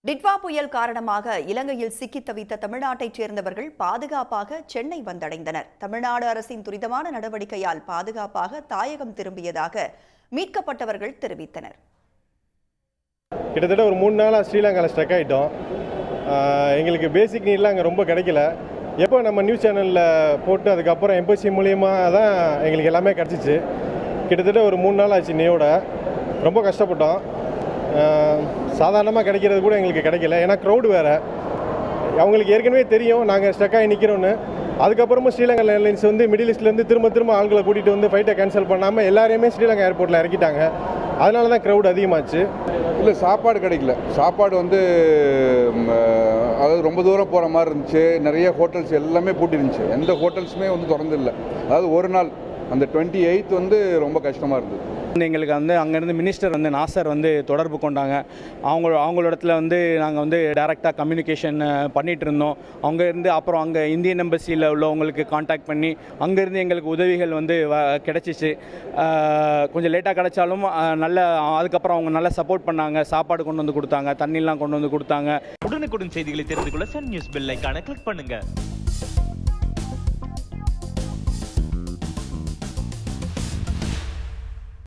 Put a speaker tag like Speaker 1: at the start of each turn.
Speaker 1: டிட்வா புயல் காரணமாக இலங்கையில் சிக்கித் தவித்த தமிழ்நாட்டைச் சேர்ந்தவர்கள் பாதுகாப்பாக சென்னை வந்தடைந்தனர். தமிழ்நாடு அரசின் துரிதமான நடவடிக்கையால் பாதுகாப்பாக தாயகம் திரும்பியதாக மீட்கப்பட்டவர்கள் தெரிவித்தனர்.
Speaker 2: கிட்டத்தட்ட ஒரு 3 நாளாக ஸ்ரீலங்காவில் ஸ்ட்ரக் ஆகிட்டோம். எங்களுக்கு பேசிக் நீட்லாம் அங்கே ரொம்ப கிடைக்கல. எப்போ நம்ம நியூஸ் சேனலில் போட்டு அதுக்கப்புறம் எம்பசி மூலியமாக தான் எங்களுக்கு எல்லாமே கிடச்சிச்சு. கிட்டத்தட்ட ஒரு 3 நாள் ஆச்சு இன்னையோட. ரொம்ப கஷ்டப்பட்டோம். சாதாரணமாக கிடைக்கிறது கூட எங்களுக்கு கிடைக்கல. ஏன்னா க்ரௌடு வேறு. அவங்களுக்கு ஏற்கனவே தெரியும் நாங்கள் ஸ்ட்ரக் ஆகி நிற்கிறோன்னு. அதுக்கப்புறமும் ஸ்ரீலங்கா ஏர்லைன்ஸ் வந்து மிடில் ஈஸ்ட்லேருந்து திரும்ப ஆள்களை கூட்டிகிட்டு வந்து ஃப்ளைட்டை கேன்சல் பண்ணாமல் எல்லாரையுமே ஸ்ரீலங்கா ஏர்போர்ட்டில் இறக்கிட்டாங்க. அதனால தான் க்ரௌட் அதிகமாச்சு.
Speaker 3: இல்லை, சாப்பாடு கிடைக்கல. சாப்பாடு வந்து அதாவது ரொம்ப தூரம் போகிற மாதிரி இருந்துச்சு. நிறைய ஹோட்டல்ஸ் எல்லாமே பூட்டி இருந்துச்சு. எந்த ஹோட்டல்ஸுமே வந்து திறந்தில்லை. அதாவது ஒரு நாள் அந்த 28th வந்து ரொம்ப கஷ்டமாக இருந்தது.
Speaker 4: எங்களுக்கு வந்து அங்கேருந்து மினிஸ்டர் வந்து நாசர் வந்து தொடர்பு கொண்டாங்க. அவங்களோடத்துல வந்து நாங்கள் வந்து டைரெக்டாக கம்யூனிகேஷன் பண்ணிகிட்டு இருந்தோம். அங்கேருந்து அப்புறம் அங்கே இந்தியன் எம்பசியில் உள்ளவங்களுக்கு காண்டாக்ட் பண்ணி அங்கேருந்து எங்களுக்கு உதவிகள் வந்து கிடச்சிச்சு. கொஞ்சம் லேட்டாக கிடச்சாலும் அதுக்கப்புறம் அவங்க நல்லா சப்போர்ட் பண்ணாங்க. சாப்பாடு கொண்டு வந்து கொடுத்தாங்க, தண்ணிலாம் கொண்டு வந்து கொடுத்தாங்க.
Speaker 5: உடனுக்குடன் செய்திகளை தெரிந்து கொள்ள சன் நியூஸ் பெல் ஐகானை கிளிக் பண்ணுங்கள்.